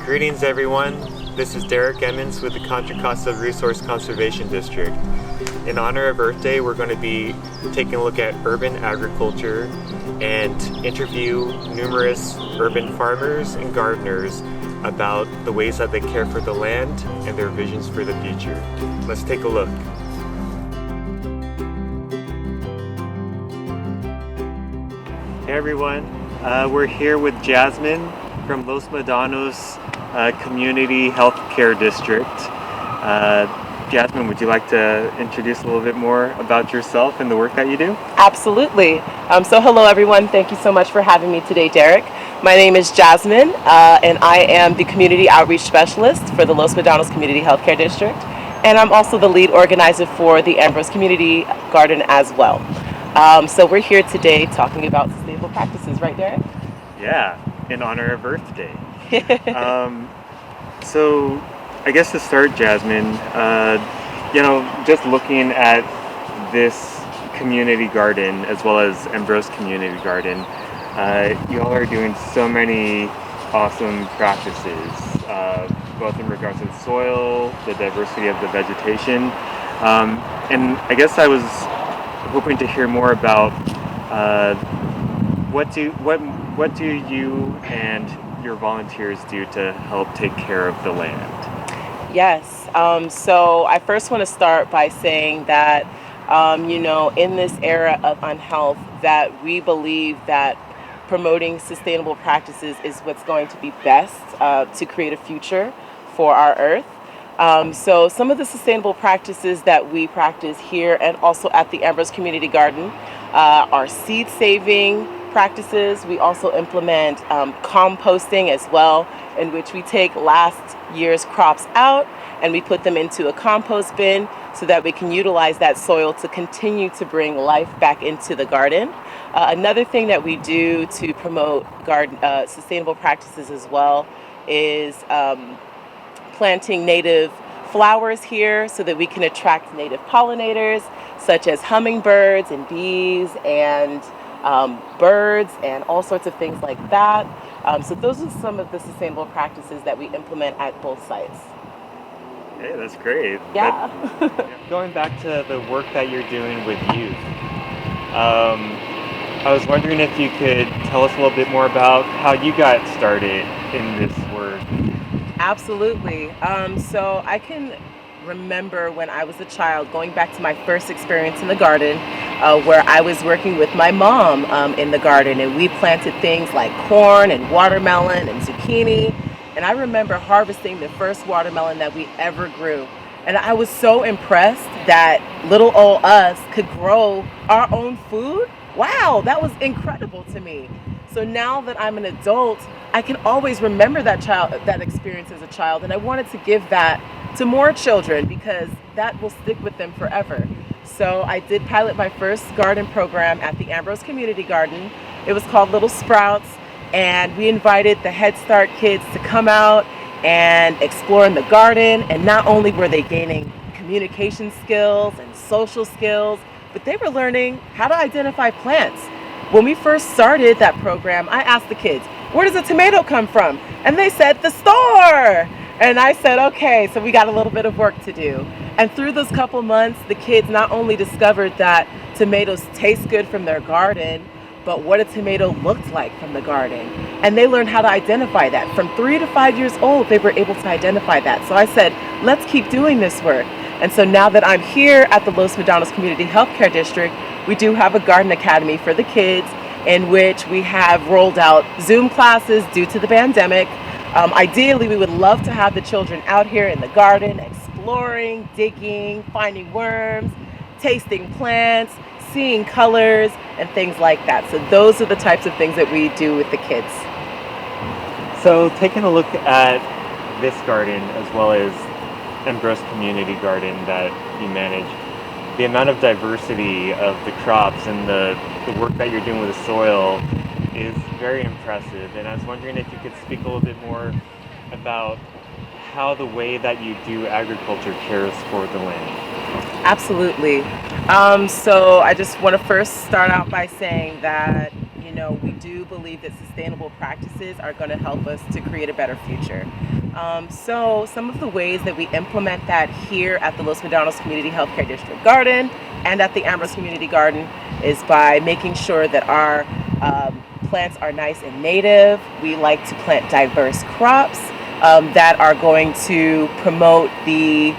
Greetings everyone, this is Derek Emmons with the Contra Costa Resource Conservation District. In honor of Earth Day, we're going to be taking a look at urban agriculture and interview numerous urban farmers and gardeners about the ways that they care for the land and their visions for the future. Let's take a look. Hey everyone, we're here with Jasmine from Los Medanos Community Healthcare District. Jasmine, would you like to introduce a little bit more about yourself and the work that you do? Absolutely. So hello everyone, thank you so much for having me today, Derek. My name is Jasmine and I am the Community Outreach Specialist for the Los Medanos Community Healthcare District, and I'm also the lead organizer for the Emmons Community Garden as well. So we're here today talking about sustainable practices, right, Derek? Yeah, in honor of Earth Day. So I guess to start, Jasmine, just looking at this community garden as well as Emmons Community Garden, you all are doing so many awesome practices, both in regards to the soil, the diversity of the vegetation, and I guess I was hoping to hear more about what do you and your volunteers do to help take care of the land? Yes. So I first want to start by saying that, in this era of unhealth, that we believe that promoting sustainable practices is what's going to be best to create a future for our earth. So some of the sustainable practices that we practice here and also at the Emmons Community Garden are seed saving practices. We also implement composting as well, in which we take last year's crops out and we put them into a compost bin so that we can utilize that soil to continue to bring life back into the garden. Another thing that we do to promote sustainable practices as well is planting native flowers here so that we can attract native pollinators such as hummingbirds and bees and birds and all sorts of things like that. So those are some of the sustainable practices that we implement at both sites. Hey, that's great. Yeah. Going back to the work that you're doing with youth, I was wondering if you could tell us a little bit more about how you got started in this work. Absolutely. So I can remember when I was a child going back to my first experience in the garden, where I was working with my mom in the garden, and we planted things like corn and watermelon and zucchini. And I remember harvesting the first watermelon that we ever grew. And I was so impressed that little old us could grow our own food. Wow, that was incredible to me. So now that I'm an adult, I can always remember that experience as a child, and I wanted to give that to more children because that will stick with them forever. So I did pilot my first garden program at the Emmons Community Garden. It was called Little Sprouts, and we invited the Head Start kids to come out and explore in the garden, and not only were they gaining communication skills and social skills, but they were learning how to identify plants. When we first started that program, I asked the kids, where does a tomato come from? And they said, the store. And I said, okay, so we got a little bit of work to do. And through those couple months, the kids not only discovered that tomatoes taste good from their garden, but what a tomato looked like from the garden. And they learned how to identify that. From 3 to 5 years old, they were able to identify that. So I said, let's keep doing this work. And so now that I'm here at the Los Medanos Community Healthcare District, we do have a garden academy for the kids in which we have rolled out Zoom classes due to the pandemic. Ideally, we would love to have the children out here in the garden, exploring, digging, finding worms, tasting plants, seeing colors, and things like that. So those are the types of things that we do with the kids. So taking a look at this garden as well as Emmons Community Garden that you manage, the amount of diversity of the crops and the work that you're doing with the soil is very impressive. And I was wondering if you could speak a little bit more about how the way that you do agriculture cares for the land. Absolutely. So I just want to first start out by saying that, we do believe that sustainable practices are going to help us to create a better future. So some of the ways that we implement that here at the Los Medanos Community Healthcare District Garden and at the Ambrose Community Garden is by making sure that our plants are nice and native. We like to plant diverse crops that are going to promote the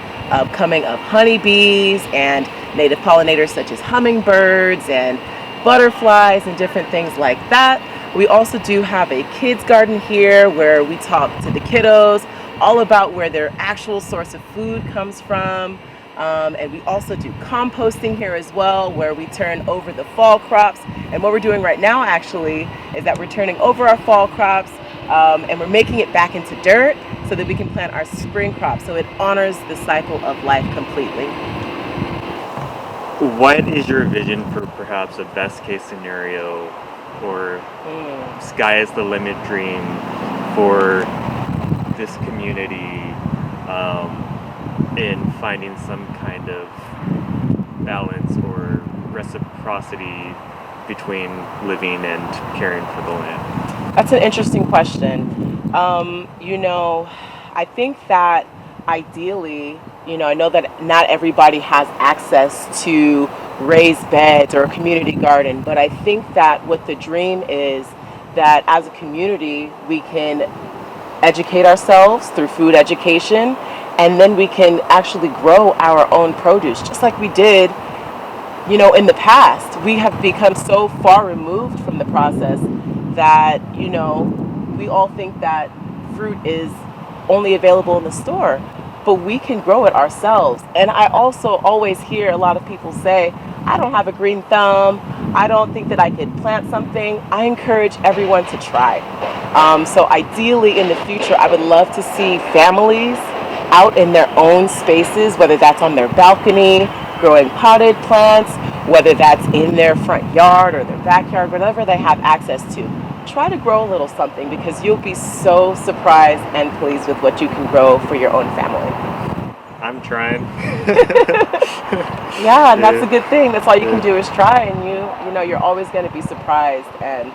coming of honeybees and native pollinators such as hummingbirds and butterflies and different things like that. We also do have a kids garden here where we talk to the kiddos all about where their actual source of food comes from. And we also do composting here as well, where we turn over the fall crops. And what we're doing right now actually is that we're turning over our fall crops and we're making it back into dirt so that we can plant our spring crops. So it honors the cycle of life completely. What is your vision for perhaps a best case scenario or sky is the limit dream for this community in finding some kind of balance or reciprocity between living and caring for the land? That's an interesting question. I think that ideally, I know that not everybody has access to raised beds or a community garden, but I think that what the dream is that as a community, we can educate ourselves through food education, and then we can actually grow our own produce, just like we did, in the past. We have become so far removed from the process that, we all think that fruit is only available in the store, but we can grow it ourselves. And I also always hear a lot of people say, I don't have a green thumb, I don't think that I could plant something. I encourage everyone to try. So ideally in the future, I would love to see families out in their own spaces, whether that's on their balcony, growing potted plants, whether that's in their front yard or their backyard, whatever they have access to. Try to grow a little something because you'll be so surprised and pleased with what you can grow for your own family. I'm trying. Yeah, and that's a good thing. That's all you can do is try, and you're always going to be surprised and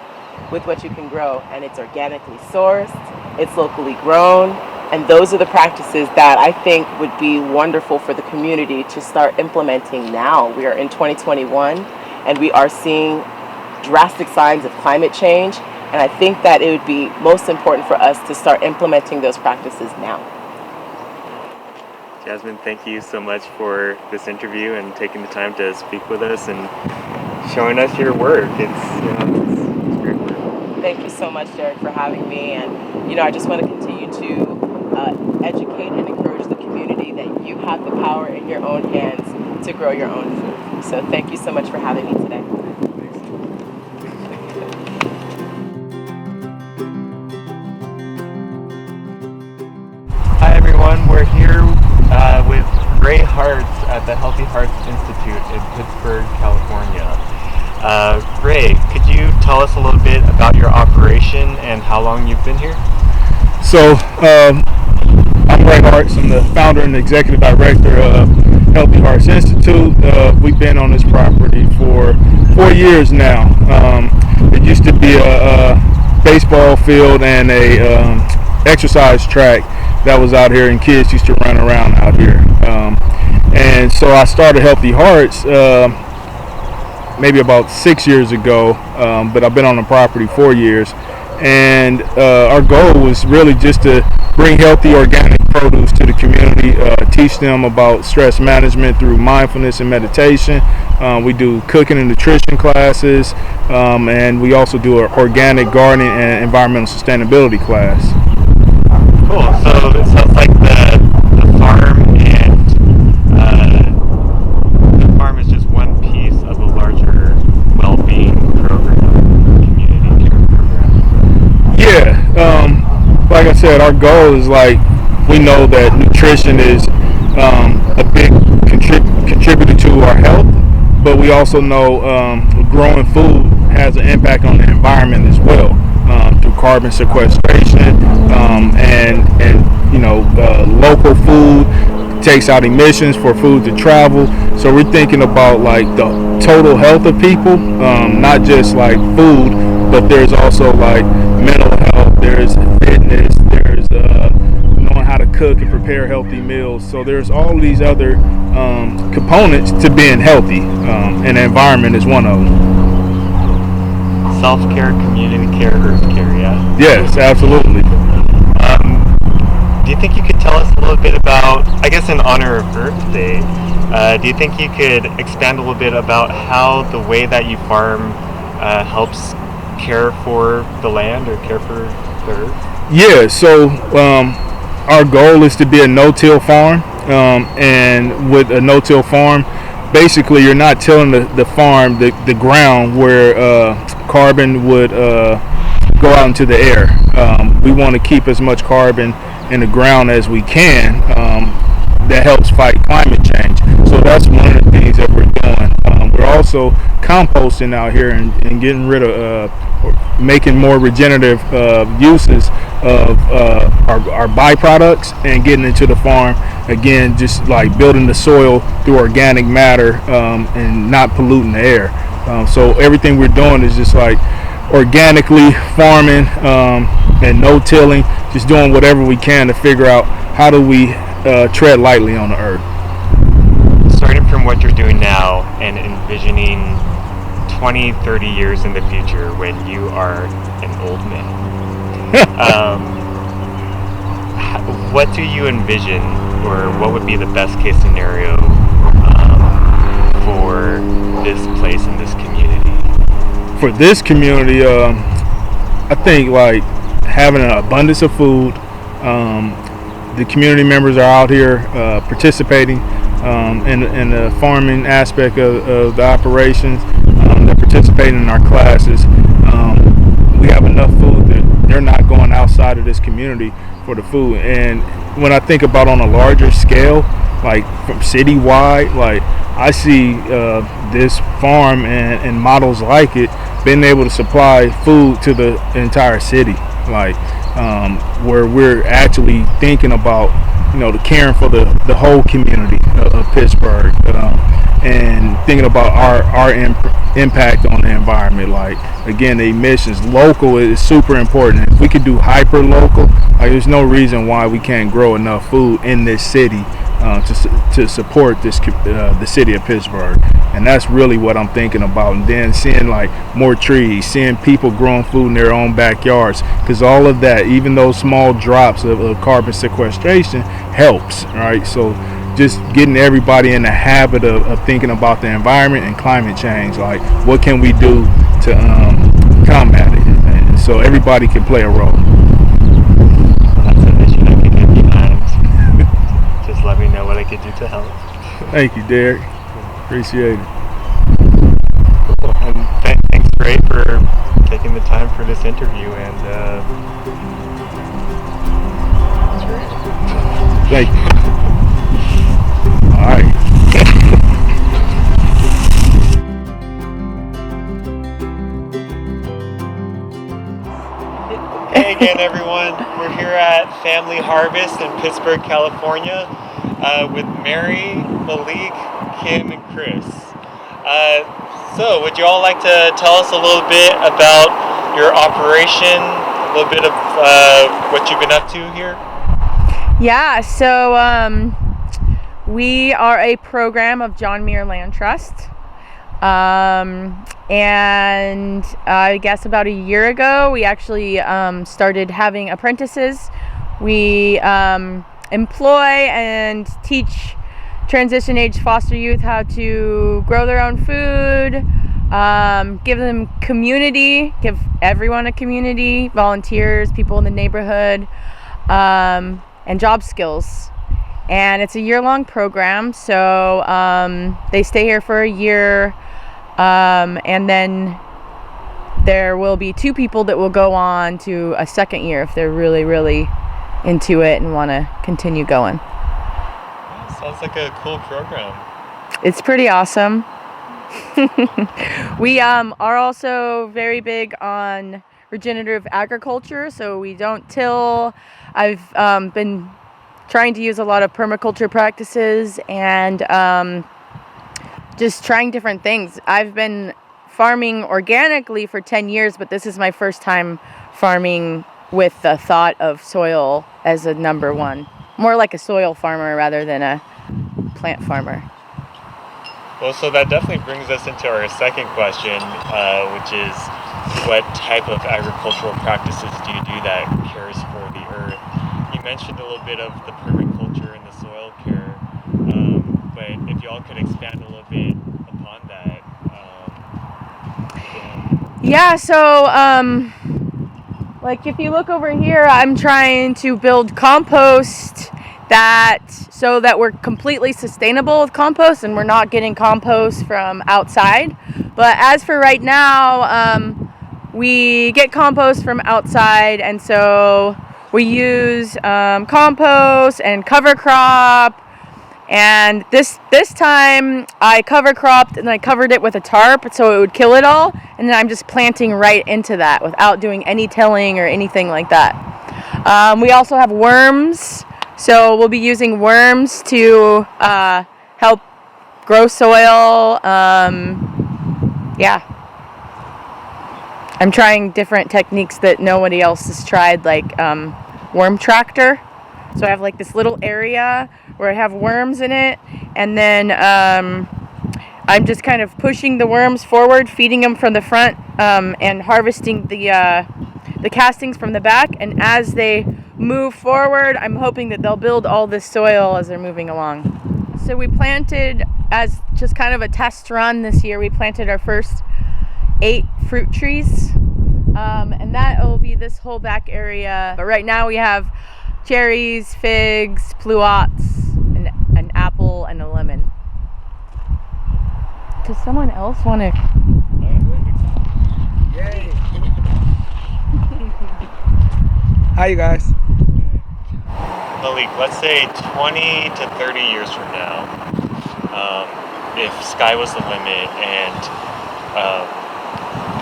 with what you can grow. And it's organically sourced, it's locally grown, and those are the practices that I think would be wonderful for the community to start implementing now. We are in 2021, and we are seeing drastic signs of climate change. And I think that it would be most important for us to start implementing those practices now. Jasmine, thank you so much for this interview and taking the time to speak with us and showing us your work. It's great work. Thank you so much, Derek, for having me. And, I just want to continue to educate and encourage the community that you have the power in your own hands to grow your own food. So thank you so much for having me today. Hi everyone, we're here with Ray Hartz at the Healthy Hearts Institute in Pittsburgh, California. Ray, could you tell us a little bit about your operation and how long you've been here? So, I'm Ray Hartz. I'm the founder and executive director of Healthy Hearts Institute. We've been on this property for 4 years now. It used to be a baseball field and a exercise track that was out here, and kids used to run around out here. And so I started Healthy Hearts maybe about 6 years ago, but I've been on the property 4 years. And our goal was really just to bring healthy organic produce to the community, teach them about stress management through mindfulness and meditation. We do cooking and nutrition classes, and we also do an organic gardening and environmental sustainability class. Cool. So it sounds like the farm and the farm is just one piece of a larger well-being program, community care program. Yeah. Like I said, our goal is we know that nutrition is a big contributor to our health, but we also know growing food has an impact on the environment as well, through carbon sequestration, and local food takes out emissions for food to travel. So we're thinking about the total health of people, not just food, but there's also mental health, there's fitness, there's knowing cook and prepare healthy meals. So there's all these other components to being healthy, and the environment is one of them. Self-care, community care, earth care, yeah? Yes, absolutely. Do you think you could tell us a little bit about, I guess in honor of Earth Day, do you think you could expand a little bit about how the way that you farm helps care for the land or care for the earth? Yeah, so our goal is to be a no-till farm, and with a no-till farm, basically you're not tilling the farm, the ground where carbon would go out into the air. We want to keep as much carbon in the ground as we can. That helps fight climate change. So that's one of the things that we're doing. We're also composting out here and getting rid of, making more regenerative uses of our byproducts and getting into the farm. Again, just like building the soil through organic matter and not polluting the air. So everything we're doing is just like organically farming and no tilling, just doing whatever we can to figure out how do we tread lightly on the earth. Starting from what you're doing now and envisioning 20, 30 years in the future when you are an old man, what do you envision, or what would be the best case scenario for this place and this community? For this community, I think like having an abundance of food. The community members are out here participating in the farming aspect of the operations. They're participating in our classes. We have enough food that they're not going outside of this community for the food. And when I think about on a larger scale, like from citywide, like I see this farm and models like it being able to supply food to the entire city, like where we're actually thinking about, the caring for the whole community of Pittsburgh, and thinking about our impact on the environment. Like again, the emissions, local is super important. If we could do hyper local, like there's no reason why we can't grow enough food in this city to support the city of Pittsburgh. And that's really what I'm thinking about. And then seeing like more trees, seeing people growing food in their own backyards, because all of that, even those small drops of carbon sequestration helps, right? So just getting everybody in the habit of thinking about the environment and climate change, like what can we do to combat it, and so everybody can play a role. That's a mission I can get behind. Just let me know what I could do to help. Thank you, Derek. Appreciate it. Cool. And thanks, Ray, for taking the time for this interview. And thank you. All right. Hey again, everyone. We're here at Family Harvest in Pittsburgh, California, with Mary, Malik, Kim, and Chris. So would you all like to tell us a little bit about your operation, a little bit of what you've been up to here? Yeah, so we are a program of John Muir Land Trust. And I guess about a year ago, we actually started having apprentices. We employ and teach transition age foster youth how to grow their own food, give them community, give everyone a community, volunteers, people in the neighborhood, and job skills. And it's a year-long program, so they stay here for a year, and then there will be 2 people that will go on to a second year if they're really, really into it and want to continue going. Sounds like a cool program. It's pretty awesome. We are also very big on regenerative agriculture, so we don't till. I've been trying to use a lot of permaculture practices and just trying different things. I've been farming organically for 10 years, but this is my first time farming with the thought of soil as a number one. more like a soil farmer rather than a plant farmer. Well, so that definitely brings us into our second question, which is what type of agricultural practices do you do that cares for the earth? You mentioned a little bit of the permaculture and the soil care, but if you all could expand a little bit upon that. Yeah, so like if you look over here, I'm trying to build compost so that we're completely sustainable with compost and we're not getting compost from outside. But as for right now, we get compost from outside, and so we use compost and cover crop. And this time I cover cropped and I covered it with a tarp so it would kill it all, and then I'm just planting right into that without doing any tilling or anything like that. We also have worms, so we'll be using worms to help grow soil. Yeah. I'm trying different techniques that nobody else has tried, like worm tractor. So I have like this little area where I have worms in it, and then I'm just kind of pushing the worms forward, feeding them from the front, and harvesting the castings from the back. And as they move forward, I'm hoping that they'll build all this soil as they're moving along. So we planted, as just kind of a test run this year, we planted our first 8 fruit trees, and that will be this whole back area. But right now we have cherries, figs, pluots, an apple, and a lemon. Does someone else want to? Yay! Hi, you guys. Malik, let's say 20 to 30 years from now, if sky was the limit and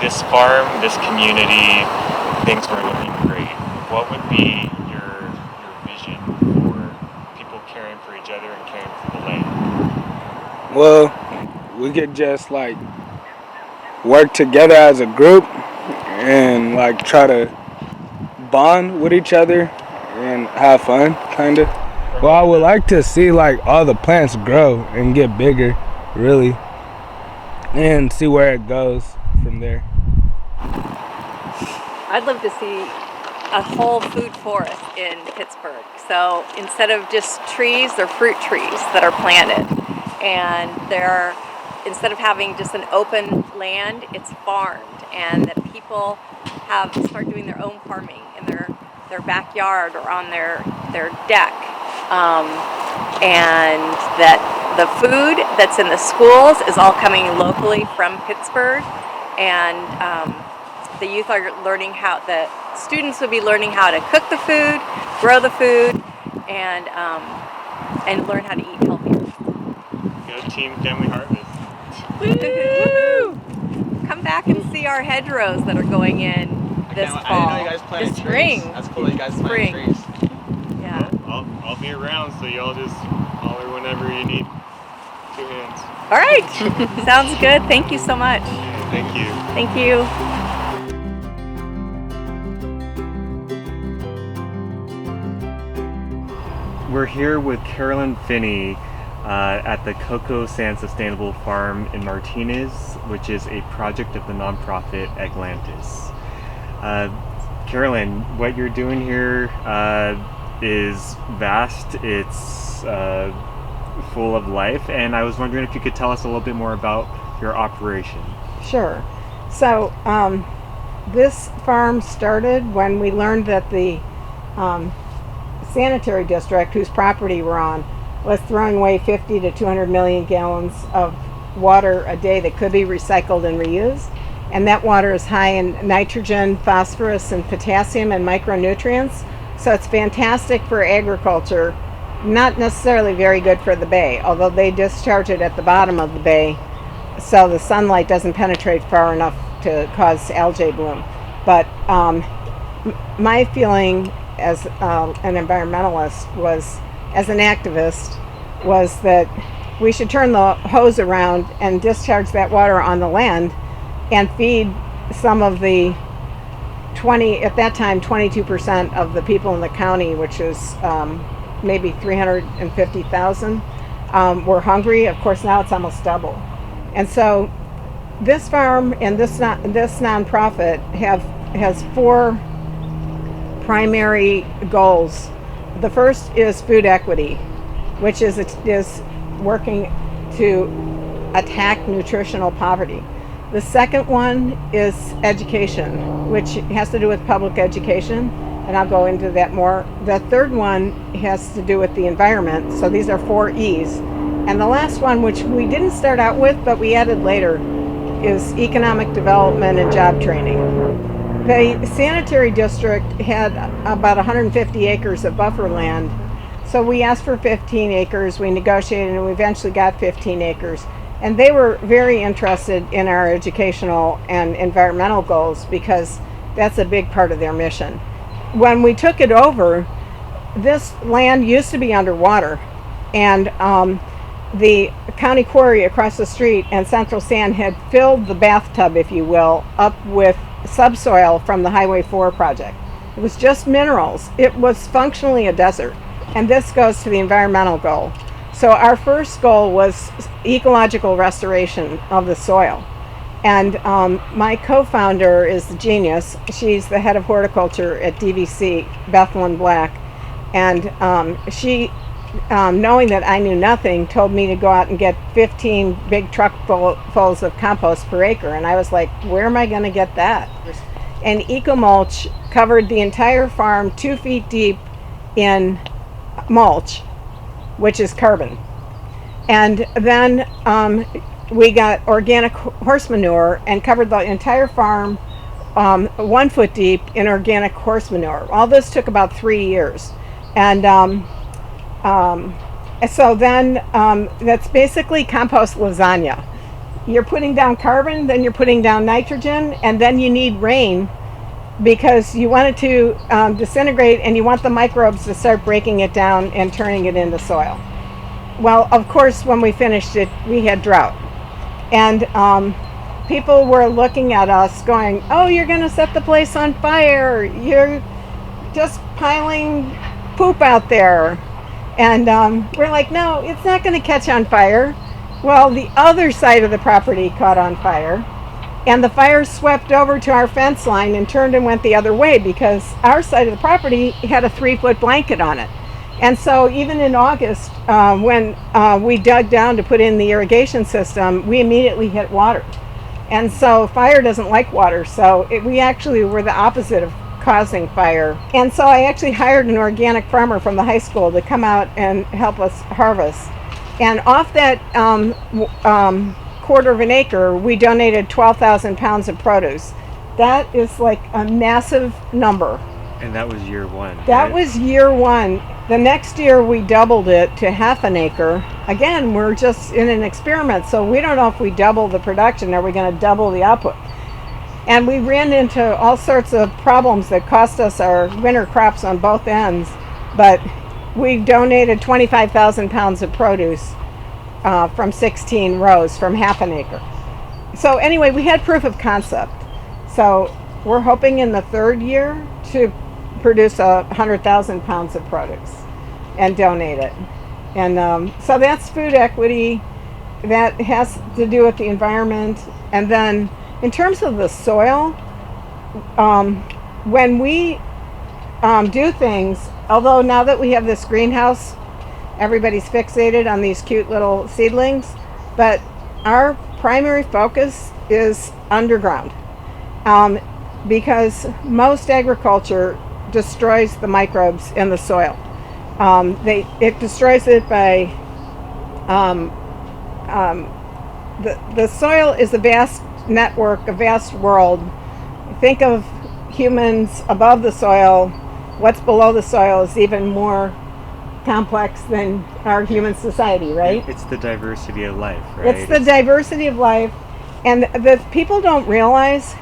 this farm, this community, things were looking great, what would be your vision for people caring for each other and caring for the land? Well, we could just like work together as a group and like try to bond with each other and have fun, kind of. Well, I would like to see like all the plants grow and get bigger, really, and see where it goes from there. I'd love to see a whole food forest in Pittsburgh. So instead of just trees, they're fruit trees that are planted. And instead of having just an open land, it's farmed. And that people start doing their own farming in their backyard or on their deck. And that the food that's in the schools is all coming locally from Pittsburgh. And the youth are learning the students will be learning how to cook the food, grow the food, and learn how to eat healthier. Go Team Family Harvest. Woo! Come back and see our hedgerows that are going in this fall. I didn't know you guys planted this trees. spring. That's cool that you guys planted trees. Yeah. Well, I'll be around, so y'all just holler whenever you need 2 hands. All right. Sounds good. Thank you so much. Thank you. Thank you. We're here with Carolyn Finney at the Cocoa Sand Sustainable Farm in Martinez, which is a project of the nonprofit Atlantis. Carolyn, what you're doing here is vast. It's full of life, and I was wondering if you could tell us a little bit more about your operation. Sure. So this farm started when we learned that the sanitary district, whose property we're on, was throwing away 50 to 200 million gallons of water a day that could be recycled and reused. And that water is high in nitrogen, phosphorus, and potassium and micronutrients. So it's fantastic for agriculture, not necessarily very good for the bay, although they discharge it at the bottom of the bay so the sunlight doesn't penetrate far enough to cause algae bloom. But my feeling as an environmentalist as an activist, was that we should turn the hose around and discharge that water on the land and feed some of the at that time 22% of the people in the county, which is maybe 350,000 were hungry. Of course, now it's almost double. And so this farm and this nonprofit has 4 primary goals. The first is food equity, which is working to attack nutritional poverty. The second one is education, which has to do with public education, and I'll go into that more. The third one has to do with the environment, so these are 4 E's. And the last one, which we didn't start out with, but we added later, is economic development and job training. The sanitary district had about 150 acres of buffer land, so we asked for 15 acres, we negotiated, and we eventually got 15 acres. And they were very interested in our educational and environmental goals because that's a big part of their mission. When we took it over, this land used to be underwater, and the county quarry across the street and Central Sand had filled the bathtub, if you will, up with subsoil from the Highway 4 project. It was just minerals. It was functionally a desert. And this goes to the environmental goal. So our first goal was ecological restoration of the soil. And my co-founder is the genius. She's the head of horticulture at DVC, Bethlyn Black. And she, knowing that I knew nothing, told me to go out and get 15 big truckfuls of compost per acre. And I was like, where am I going to get that? And eco-mulch covered the entire farm 2 feet deep in mulch, which is carbon. And then we got organic horse manure and covered the entire farm 1 foot deep in organic horse manure. All this took about 3 years. And so then that's basically compost lasagna. You're putting down carbon, then you're putting down nitrogen, and then you need rain because you want it to disintegrate and you want the microbes to start breaking it down and turning it into soil. Well, of course, when we finished it, we had drought. And people were looking at us going, oh, you're going to set the place on fire. You're just piling poop out there. And we're like, no, it's not going to catch on fire. Well, the other side of the property caught on fire. And the fire swept over to our fence line and turned and went the other way because our side of the property had a 3-foot blanket on it. And so even in August, when we dug down to put in the irrigation system, we immediately hit water. And so fire doesn't like water, so we actually were the opposite of causing fire. And so I actually hired an organic farmer from the high school to come out and help us harvest. And off that 1/4 of an acre, we donated 12,000 pounds of produce. That is like a massive number. And that was year 1. That right? was year 1. The next year we doubled it to 1/2 an acre. Again, we're just in an experiment, so we don't know if we double the production, are we going to double the output? And we ran into all sorts of problems that cost us our winter crops on both ends, but we donated 25,000 pounds of produce from 16 rows from 1/2 an acre. So anyway, we had proof of concept. So we're hoping in the 3rd year to produce 100,000 pounds of produce and donate it. And so that's food equity. That has to do with the environment. And then in terms of the soil, when we do things, although now that we have this greenhouse, everybody's fixated on these cute little seedlings, but our primary focus is underground because most agriculture destroys the microbes in the soil. It destroys it by the soil is a vast network, a vast world. Think of humans above the soil. What's below the soil is even more complex than our human society, right? It's the diversity of life, right? It's the diversity of life, and the people don't realize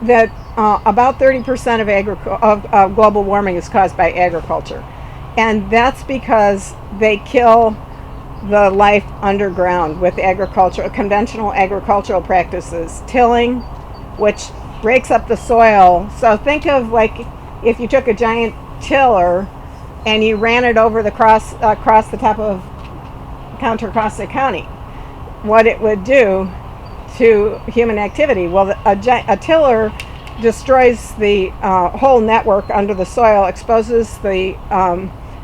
that about 30% of global warming is caused by agriculture, and that's because they kill the life underground with conventional agricultural practices, tilling, which breaks up the soil. So think of like if you took a giant tiller and you ran it over the across the top of Contra Costa County, what it would do to human activity. Well, a tiller destroys the whole network under the soil, exposes the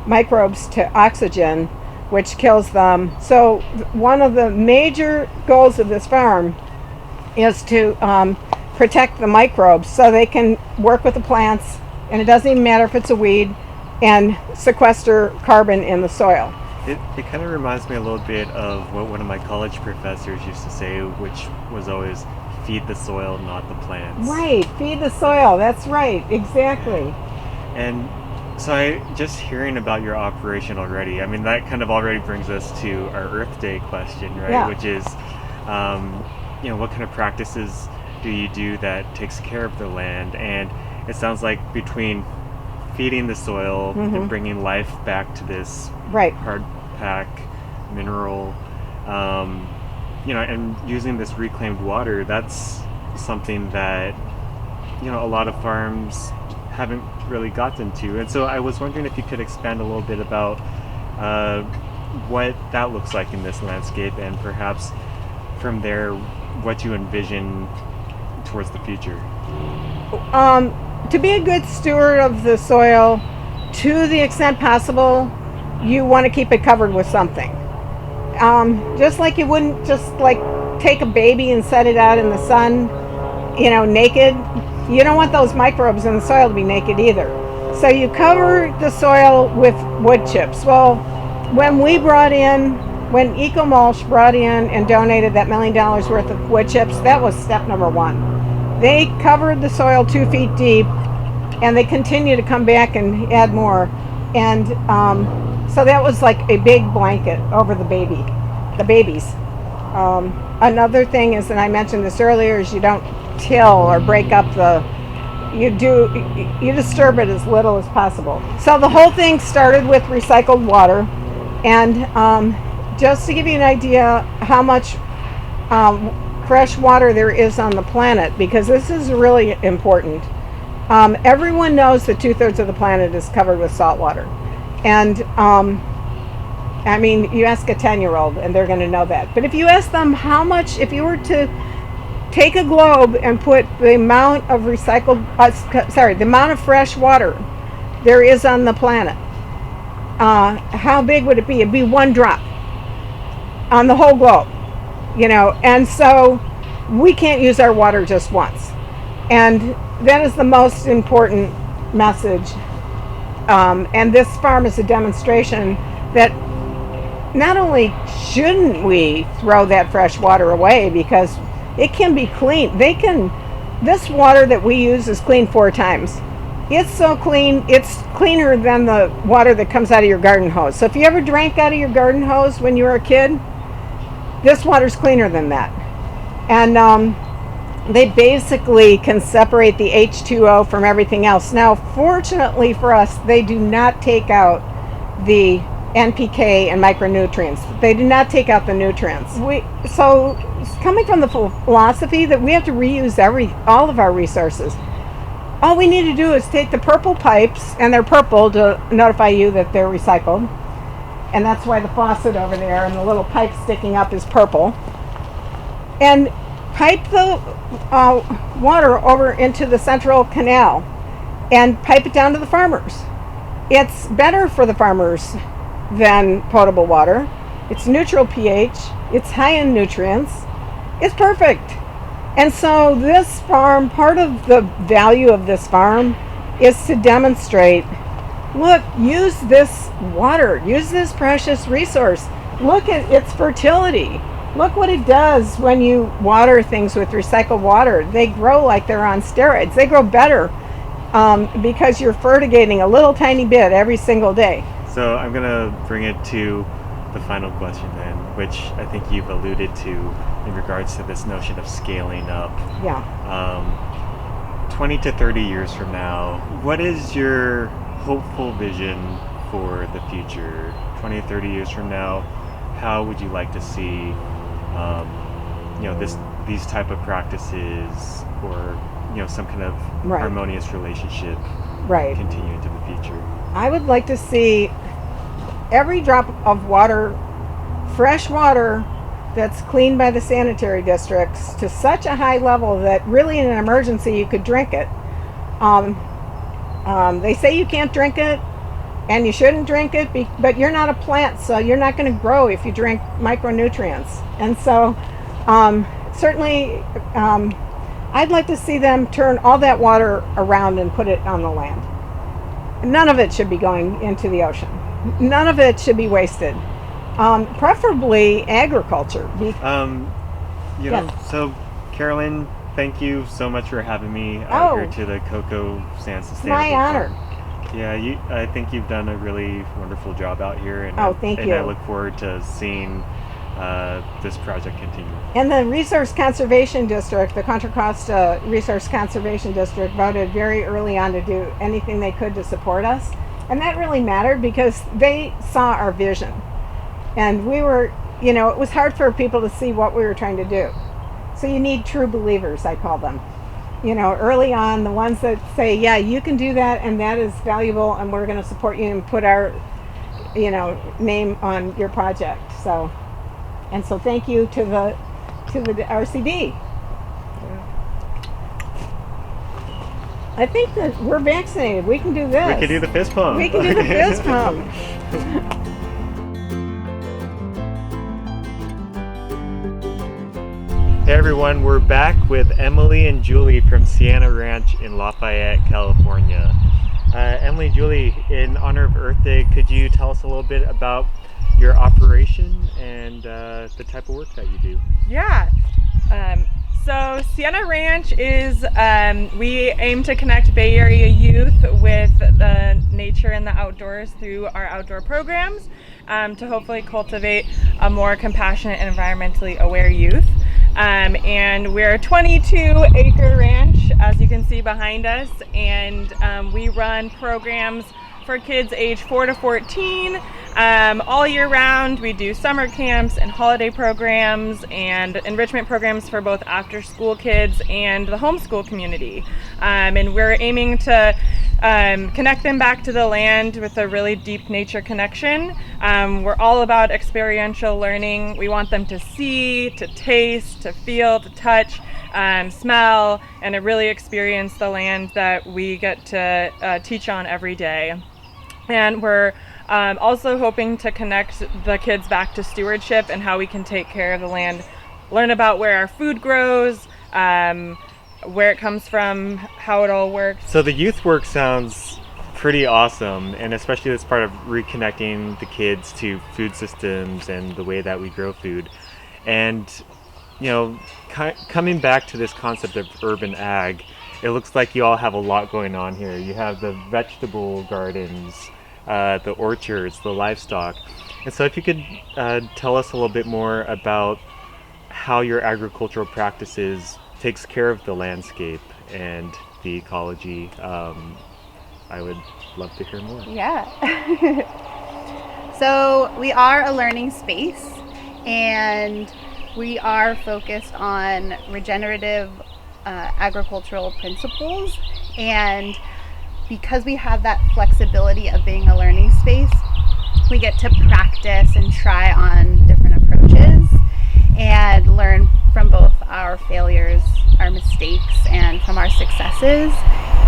microbes to oxygen, which kills them. So one of the major goals of this farm is to protect the microbes so they can work with the plants, and it doesn't even matter if it's a weed, and sequester carbon in the soil. It kind of reminds me a little bit of what one of my college professors used to say, which was always feed the soil, not the plants. Right, feed the soil. That's right, exactly. And so just hearing about your operation already, I mean, that kind of already brings us to our Earth Day question, right? Yeah. Which is, what kind of practices do you do that takes care of the land? And it sounds like between feeding the soil and bringing life back to this right. hard pack mineral, and using this reclaimed water, that's something that, a lot of farms haven't really gotten to. And so I was wondering if you could expand a little bit about what that looks like in this landscape, and perhaps from there, what you envision towards the future. To be a good steward of the soil, to the extent possible, you want to keep it covered with something. Just like you wouldn't just like take a baby and set it out in the sun, naked. You don't want those microbes in the soil to be naked either. So you cover the soil with wood chips. Well, when EcoMulch brought in and donated that $1 million worth of wood chips, that was step number one. They covered the soil 2 feet deep, and they continue to come back and add more. And so that was like a big blanket over the babies. Another thing is, and I mentioned this earlier, is you don't till or break up you disturb it as little as possible. So the whole thing started with recycled water, and just to give you an idea how much fresh water there is on the planet, because this is really important. Everyone knows that 2/3 of the planet is covered with salt water. And you ask a 10-year-old and they're going to know that. But if you ask them how much, if you were to take a globe and put the amount of the amount of fresh water there is on the planet, how big would it be? It'd be 1 drop on the whole globe, and so we can't use our water just once. And that is the most important message. And this farm is a demonstration that not only shouldn't we throw that fresh water away, because it can be clean. This water that we use is cleaned 4 times. It's so clean, it's cleaner than the water that comes out of your garden hose. So if you ever drank out of your garden hose when you were a kid, this water's cleaner than that. And they basically can separate the H2O from everything else. Now, fortunately for us, they do not take out the NPK and micronutrients. They do not take out the nutrients. So coming from the philosophy that we have to reuse all of our resources, all we need to do is take the purple pipes, and they're purple to notify you that they're recycled. And that's why the faucet over there and the little pipe sticking up is purple. And pipe the water over into the central canal and pipe it down to the farmers. It's better for the farmers than potable water. It's neutral pH. It's high in nutrients. It's perfect. And so this farm, part of the value of this farm is to demonstrate, look, use this water, use this precious resource. Look at its fertility. Look what it does when you water things with recycled water. They grow like they're on steroids. They grow better because you're fertigating a little tiny bit every single day. So I'm going to bring it to the final question then, which I think you've alluded to in regards to this notion of scaling up. Yeah. 20 to 30 years from now, what is your hopeful vision for the future? 20 to 30 years from now, how would you like to see these type of practices, or some kind of harmonious relationship Right. continue into the future. I would like to see every drop of water, fresh water, that's cleaned by the sanitary districts to such a high level that really in an emergency you could drink it. They say you can't drink it and you shouldn't drink it, but you're not a plant, so you're not going to grow if you drink micronutrients. And so certainly I'd like to see them turn all that water around and put it on the land. None of it should be going into the ocean. None of it should be wasted. Preferably agriculture. So Carolyn, thank you so much for having me out here to the Cocoa Sand Sustainable My honor. Farm. Yeah, I think you've done a really wonderful job out here, and thank and you. I look forward to seeing this project continue. And the Resource Conservation District, the Contra Costa Resource Conservation District, voted very early on to do anything they could to support us. And that really mattered because they saw our vision. And we were, it was hard for people to see what we were trying to do. So you need true believers, I call them. Early on, the ones that say, yeah, you can do that and that is valuable and we're going to support you and put our, name on your project. So thank you to the RCD. I think that we're vaccinated. We can do this. We can do the fist pump. We can do the fist pump. Hey everyone, we're back with Emily and Julie from Sienna Ranch in Lafayette, California. Emily and Julie, in honor of Earth Day, could you tell us a little bit about your operation and the type of work that you do? Yeah. So Sienna Ranch is, we aim to connect Bay Area youth with the nature and the outdoors through our outdoor programs to hopefully cultivate a more compassionate and environmentally aware youth. And we're a 22-acre ranch, as you can see behind us, and we run programs for kids age 4 to 14 all year round. We do summer camps and holiday programs and enrichment programs for both after-school kids and the homeschool community. And we're aiming to connect them back to the land with a really deep nature connection. We're all about experiential learning. We want them to see, to taste, to feel, to touch, smell, and to really experience the land that we get to teach on every day. And we're also hoping to connect the kids back to stewardship and how we can take care of the land, learn about where our food grows, where it comes from, how it all works. So the youth work sounds pretty awesome, and especially this part of reconnecting the kids to food systems and the way that we grow food. And, coming back to this concept of urban ag, it looks like you all have a lot going on here. You have the vegetable gardens, the orchards, the livestock. And so if you could tell us a little bit more about how your agricultural practices takes care of the landscape and the ecology, I would love to hear more. Yeah. So we are a learning space, and we are focused on regenerative agricultural principles. And because we have that flexibility of being a learning space, we get to practice and try on different approaches and learn from both our failures, our mistakes, and from our successes.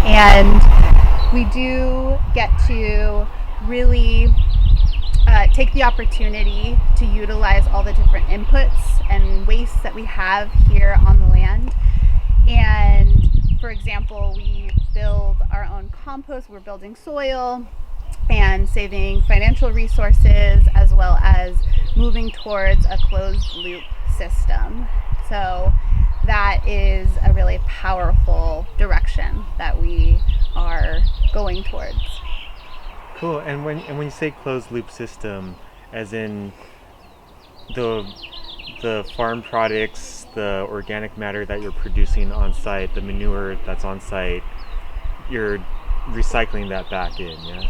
And we do get to really take the opportunity to utilize all the different inputs and wastes that we have here on the land. And for example, we build our own compost, we're building soil and saving financial resources, as well as moving towards a closed loop system. So that is a really powerful direction that we are going towards. Cool. And when you say closed loop system, as in the farm products, the organic matter that you're producing on site, the manure that's on site, you're recycling that back in, yeah?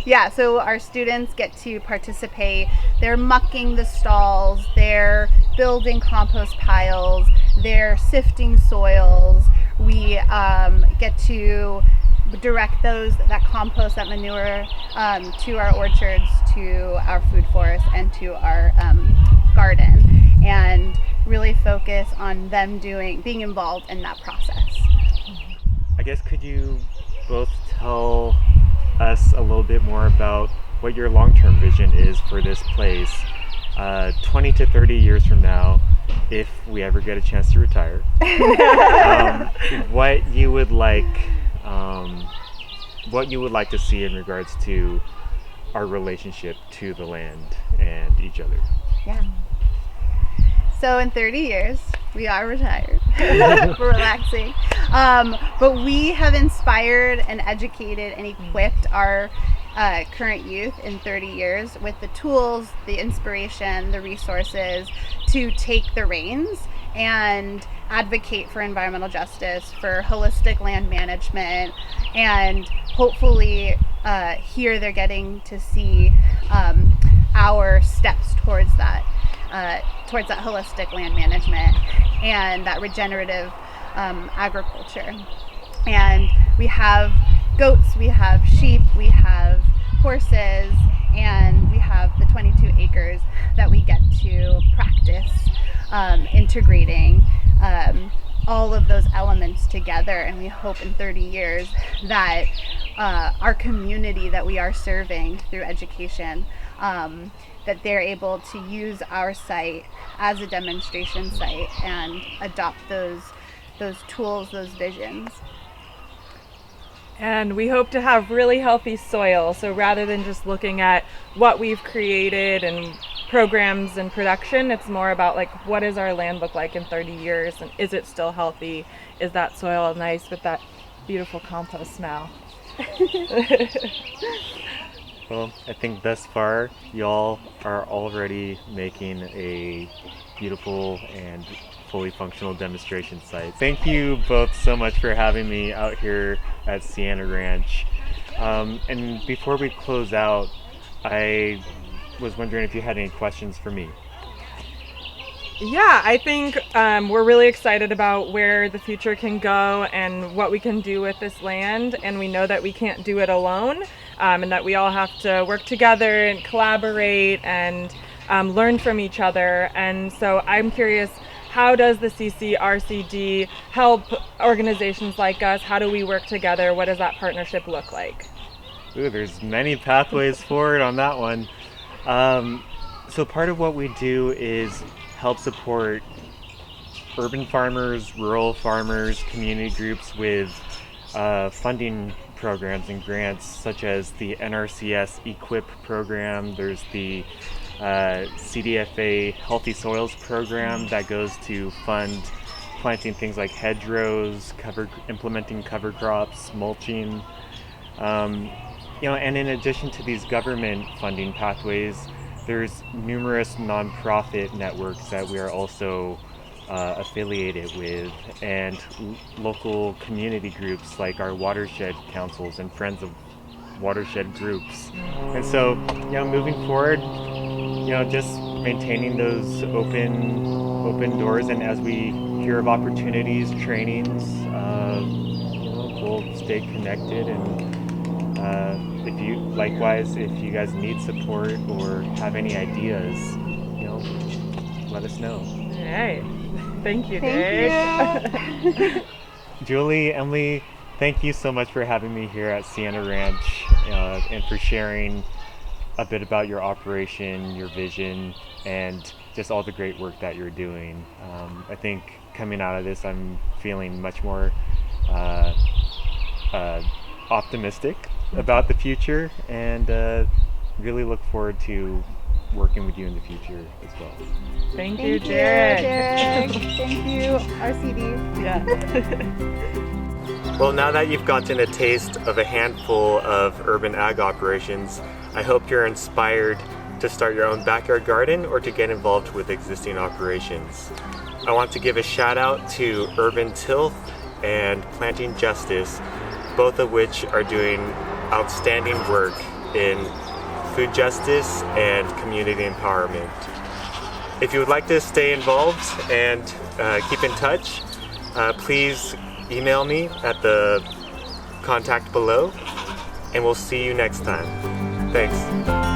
Yeah, so our students get to participate. They're mucking the stalls, they're building compost piles, they're sifting soils. We get to direct that compost, that manure to our orchards, to our food forest, and to our garden, and really focus on them being involved in that process. I guess could you both tell us a little bit more about what your long-term vision is for this place 20 to 30 years from now, if we ever get a chance to retire? What you would like to see in regards to our relationship to the land and each other? Yeah. So in 30 years, we are retired. We're relaxing. But we have inspired and educated and equipped our current youth in 30 years with the tools, the inspiration, the resources to take the reins and advocate for environmental justice, for holistic land management, and hopefully here they're getting to see our steps towards that holistic land management and that regenerative agriculture. And we have goats, we have sheep, we have horses, and we have the 22 acres that we get to practice integrating all of those elements together. And we hope in 30 years that our community that we are serving through education, that they're able to use our site as a demonstration site and adopt those tools, those visions. And we hope to have really healthy soil. So rather than just looking at what we've created and programs and production, it's more about like, what does our land look like in 30 years? And is it still healthy? Is that soil nice with that beautiful compost smell? Well, I think thus far, y'all are already making a beautiful and fully functional demonstration site. Thank you both so much for having me out here at Sienna Ranch. And before we close out, I was wondering if you had any questions for me. Yeah, I think we're really excited about where the future can go and what we can do with this land. And we know that we can't do it alone, and that we all have to work together and collaborate and learn from each other. And so I'm curious, how does the CCRCD help organizations like us? How do we work together? What does that partnership look like? Ooh, there's many pathways forward on that one. So part of what we do is help support urban farmers, rural farmers, community groups with funding programs and grants such as the NRCS EQIP program. There's the CDFA Healthy Soils program that goes to fund planting things like hedgerows, implementing cover crops, mulching. And in addition to these government funding pathways, there's numerous nonprofit networks that we are also affiliated with, and local community groups like our watershed councils and Friends of Watershed groups. And so, moving forward, just maintaining those open doors, and as we hear of opportunities, trainings, we'll stay connected. And if you guys need support or have any ideas, let us know. All right. Thank you, Thank Derek. Julie, Emily, thank you so much for having me here at Sienna Ranch and for sharing a bit about your operation, your vision, and just all the great work that you're doing. I think coming out of this, I'm feeling much more optimistic about the future, and really look forward to working with you in the future as well. Thank you, Derek. Thank you, RCD. Yeah. Well, now that you've gotten a taste of a handful of urban ag operations, I hope you're inspired to start your own backyard garden or to get involved with existing operations. I want to give a shout out to Urban Tilth and Planting Justice, both of which are doing outstanding work in food justice and community empowerment. If you would like to stay involved and keep in touch, please email me at the contact below, and we'll see you next time. Thanks.